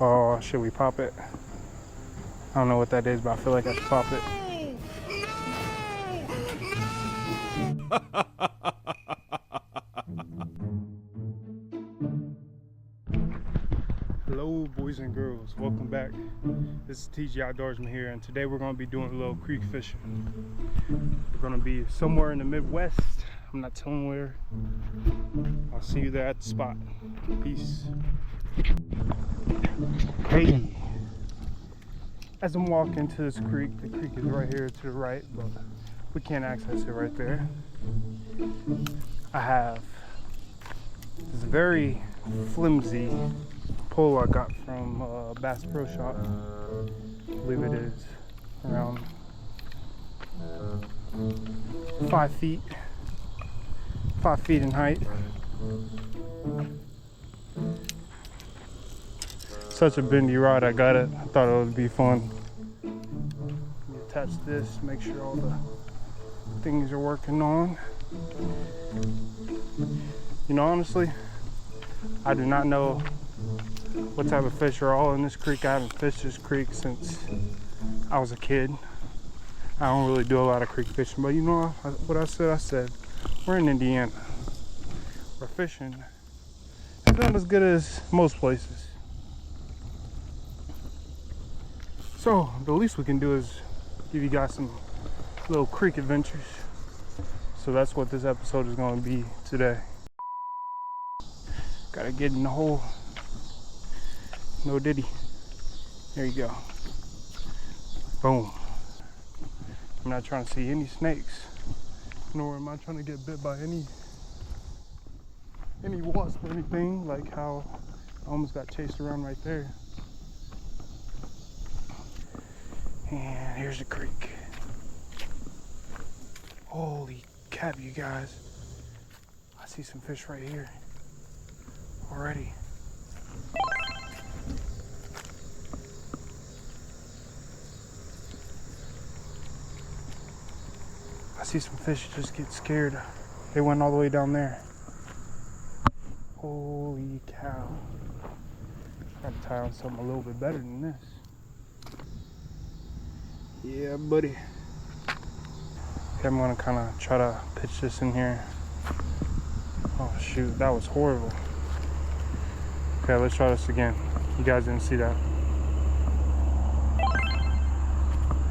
Oh, should we pop it? I don't know what that is, but I feel like I should pop it. Hello, boys and girls. Welcome back. This is TG Outdoorsman here, and today we're going to be doing a little creek fishing. We're going to be somewhere in the Midwest. I'm not telling where. I'll see you there at the spot. Peace. Hey. As I'm walking to this creek, the creek is right here to the right, but we can't access it right there. I have this very flimsy pole I got from Bass Pro Shop. I believe it is around 5 feet in height. Such a bendy rod, I got it. I thought it would be fun. Attach this, make sure all the things are working on. You know, honestly, I do not know what type of fish are all in this creek. I haven't fished this creek since I was a kid. I don't really do a lot of creek fishing, but you know what I said, we're in Indiana. We're fishing. It's not as good as most places. So the least we can do is give you guys some little creek adventures. So that's what this episode is going to be today. Gotta get in the hole. No diddy. There you go. Boom. I'm not trying to see any snakes, nor am I trying to get bit by any wasp or anything, like how I almost got chased around right there. And here's the creek. Holy cap, you guys. I see some fish right here already. I see some fish just get scared. They went all the way down there. Holy cow. I gotta tie on something a little bit better than this. Yeah, buddy. Okay, I'm gonna kind of try to pitch this in here. Oh shoot, that was horrible. Okay, let's try this again. You guys didn't see that.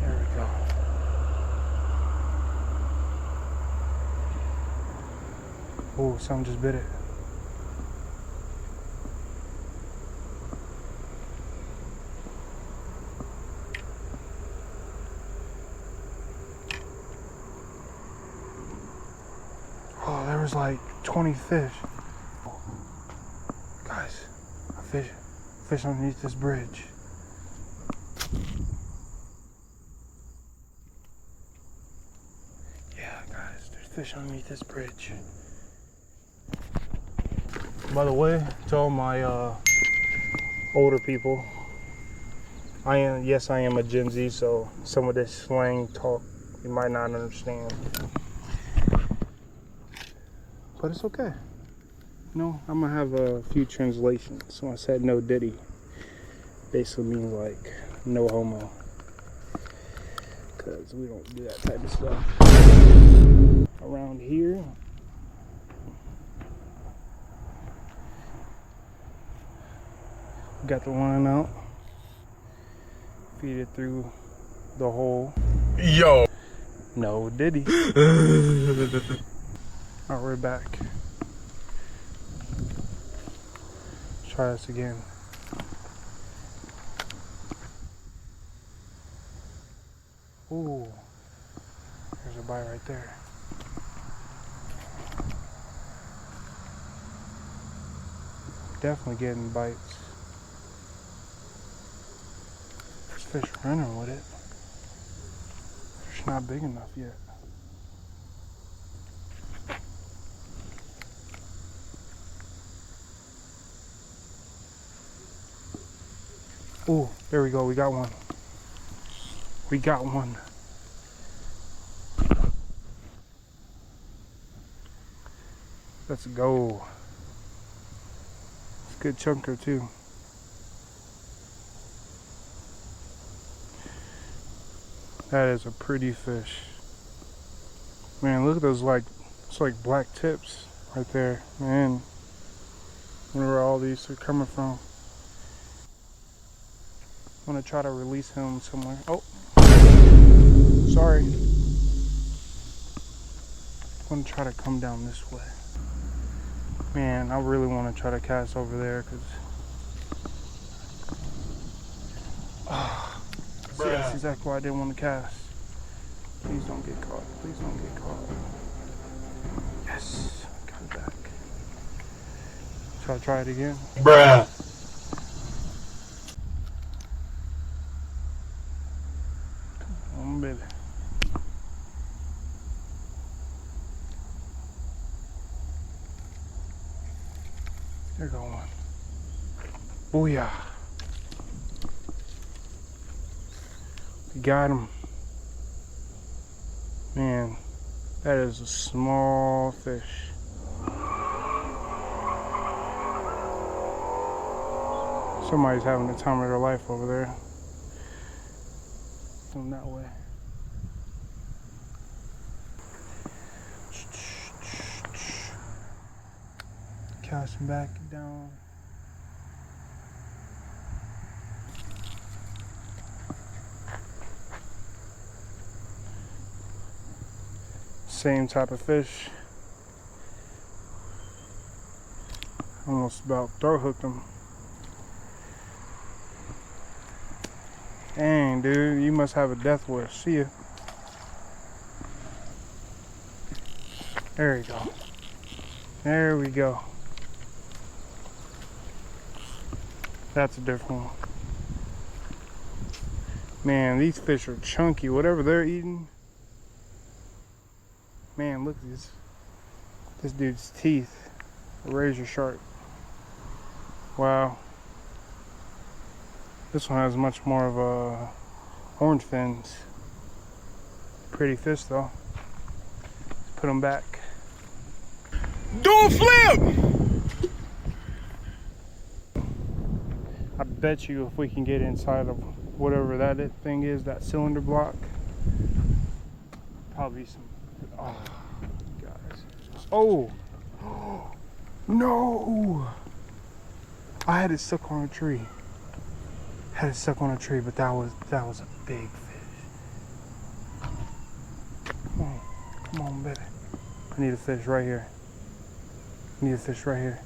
There we go. Oh, something just bit it. Oh, there was like 20 fish. Guys, a fish underneath this bridge. Yeah, guys, there's fish underneath this bridge. By the way, to all my older people, I am a Gen Z, so some of this slang talk you might not understand. But it's okay. No, I'm gonna have a few translations. So I said no diddy basically means like no homo, because we don't do that type of stuff around here. Got the line out, feed it through the hole. Yo, no diddy. Alright, we're back. Let's try this again. Ooh, there's a bite right there. Definitely getting bites. There's fish running with it. It's not big enough yet. Oh, there we go. We got one. We got one. Let's go. It's a good chunker too. That is a pretty fish. Man, look at those, like, it's like black tips right there. Man, I wonder where all these are coming from. I'm gonna try to release him somewhere. Oh, sorry. I'm gonna try to come down this way. Man, I really want to try to cast over there because see, that's exactly why I didn't want to cast. Please don't get caught. Please don't get caught. Yes, got it back. Shall I try it again? Bruh. Come on, baby. There go one. Booyah. We got him. Man, that is a small fish. Somebody's having the time of their life over there. Come that way. Cast him back down. Same type of fish. Almost about throat hooked him. Dang, dude, you must have a death wish. See ya. There you go. There we go. That's a different one. Man, these fish are chunky. Whatever they're eating. Man, look at this dude's teeth. A razor sharp. Wow. This one has much more of a orange fins. Pretty fish though. Put them back. Do a flip! I bet you if we can get inside of whatever that thing is, that cylinder block, probably some. Oh, guys. Oh! No! I had it stuck on a tree. Had it stuck on a tree, but that was a big fish. Come on, baby. I need a fish right here. I need a fish right here.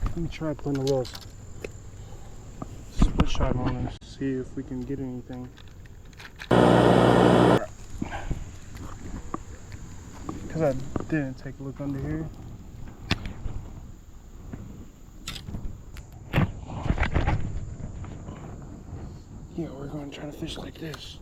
Let me try putting a little split shot on this, see if we can get anything. Because I didn't take a look under here. Yeah, we're going to try to fish like this.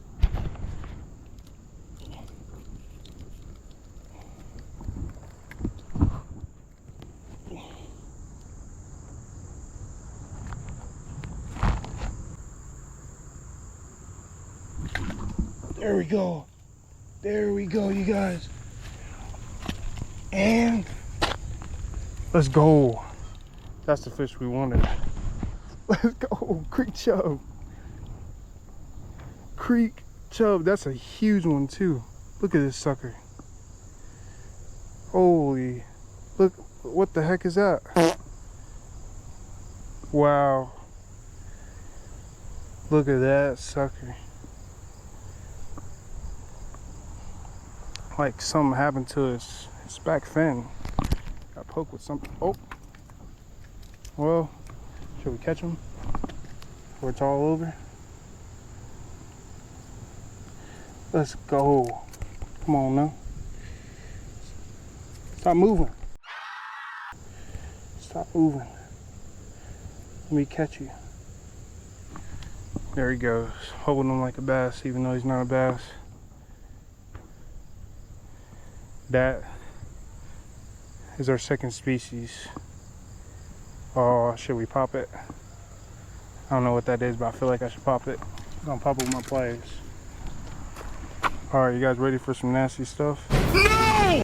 There we go. There we go, you guys. And let's go. That's the fish we wanted. Let's go. Creek chub. Creek chub. That's a huge one too. Look at this sucker. Holy. Look. What the heck is that? Wow. Look at that sucker. Like something happened to his back fin. Got poked with something. Oh. Well, should we catch him before it's all over? Let's go. Come on now. Stop moving. Stop moving. Let me catch you. There he goes. Holding him like a bass, even though he's not a bass. That is our second species. Oh, should we pop it? I don't know what that is, but I feel like I should pop it. I'm gonna pop it with my pliers. Alright, you guys ready for some nasty stuff? No!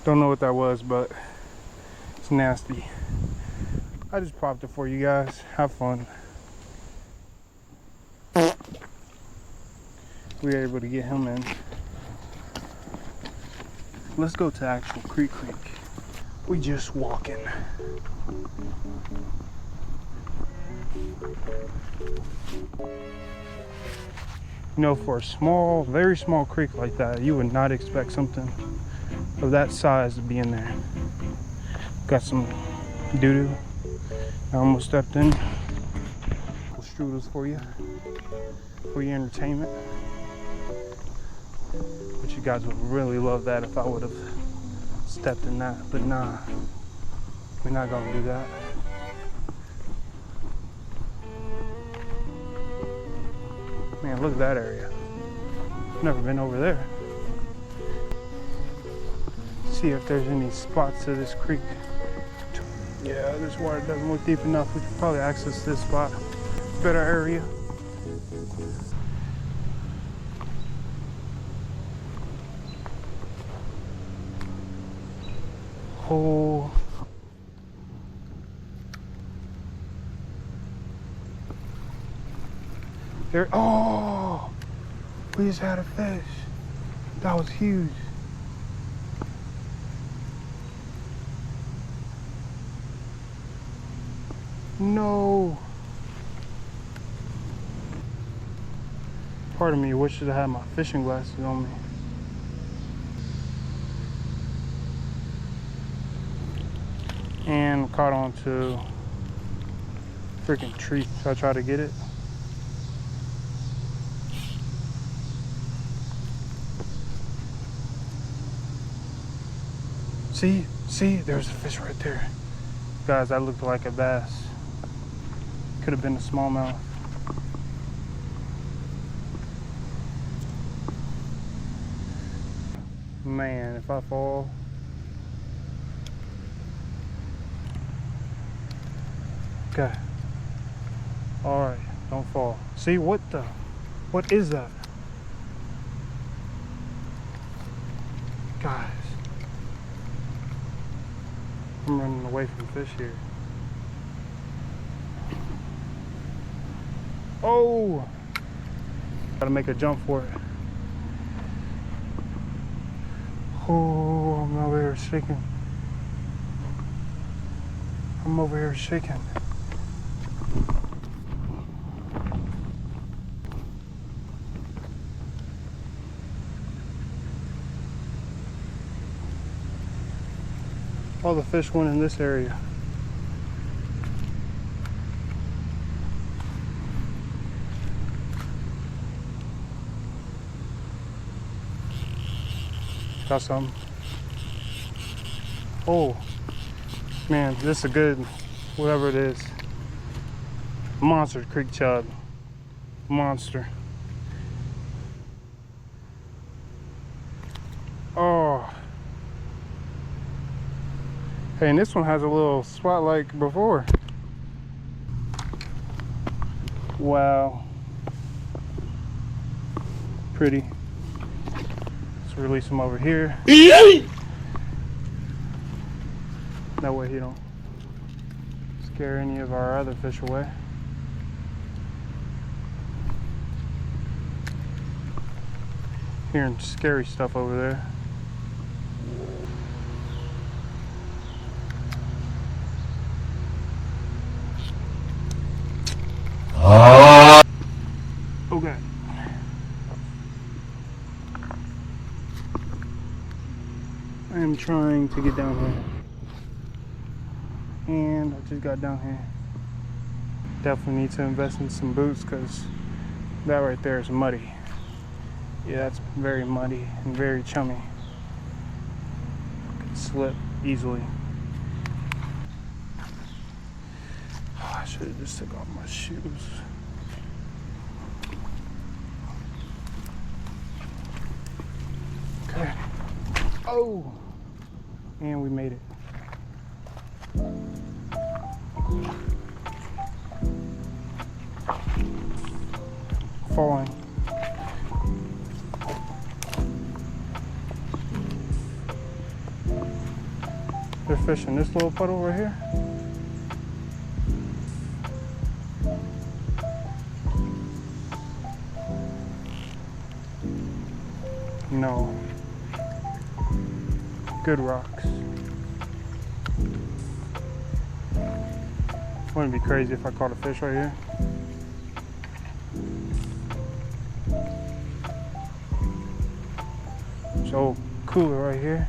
Don't know what that was, but it's nasty. I just popped it for you guys. Have fun. We were able to get him in. Let's go to actual Creek. We just walking. You know, for a small, very small creek like that, you would not expect something of that size to be in there. Got some doo-doo. I almost stepped in. Strudels for your entertainment. But you guys would really love that if I would have stepped in that. But nah, we're not gonna do that. Man, look at that area. Never been over there. See if there's any spots to this creek. Yeah, this water doesn't look deep enough. We could probably access this spot. Better area. Oh. There, oh, we just had a fish. That was huge. No. Part of me wishes I had my fishing glasses on me. And caught onto freaking tree. So I tried to get it. See, there's a fish right there. Guys, that looked like a bass. Could have been a smallmouth. Man, if I fall. Okay. Alright, don't fall. See, what is that? Guys. I'm running away from fish here. Oh! Gotta make a jump for it. Oh, I'm over here shaking. I'm over here shaking. All the fish went in this area. Got some. Oh, man, this is a good, whatever it is. Monster creek chub. Monster. Oh. Hey, and this one has a little spot like before. Wow. Pretty. Let's release him over here. That way he don't scare any of our other fish away. Hearing scary stuff over there. Okay. I am trying to get down here. And I just got down here. Definitely need to invest in some boots because that right there is muddy. Yeah, that's very muddy and very chummy. Could slip easily. Oh, I should have just took off my shoes. Okay. Oh! And we made it. Falling. fish in this little puddle right here? No. Good rocks. Wouldn't it be crazy if I caught a fish right here? There's an old cooler right here.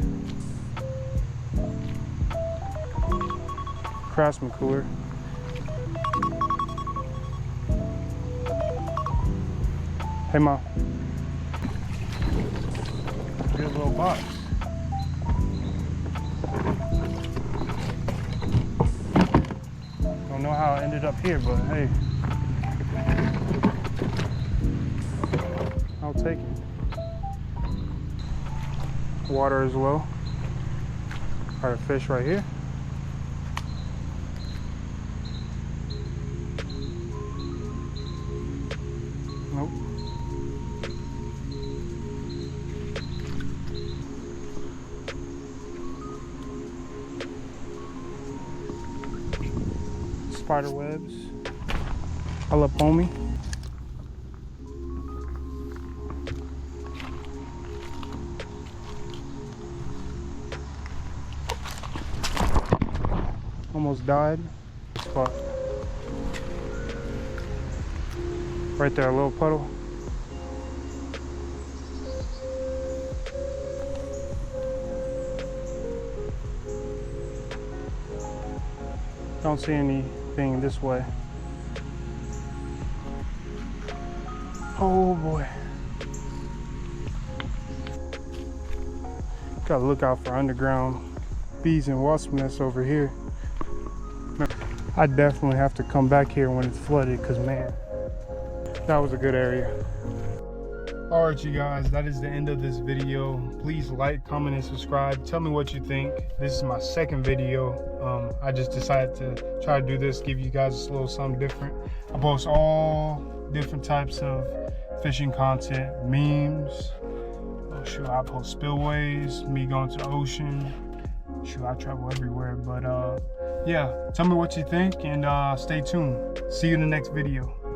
Craftsman cooler. Hey, Mom. Good little box. Don't know how it ended up here, but hey, I'll take it. Water as well. Got a fish right here. Nope. Spider webs. I love homie. Almost died. Spot. Right there, a little puddle. Don't see anything this way. Oh boy. Gotta look out for underground bees and wasp nests over here. I definitely have to come back here when it's flooded, because man, that was a good area. All right, you guys, that is the end of this video. Please like, comment, and subscribe. Tell me what you think. This is my second video. I just decided to try to do this, give you guys a little something different. I post all different types of fishing content, memes. Oh shoot, I post spillways, me going to the ocean. Shoot, I travel everywhere, but yeah, tell me what you think, and stay tuned. See you in the next video.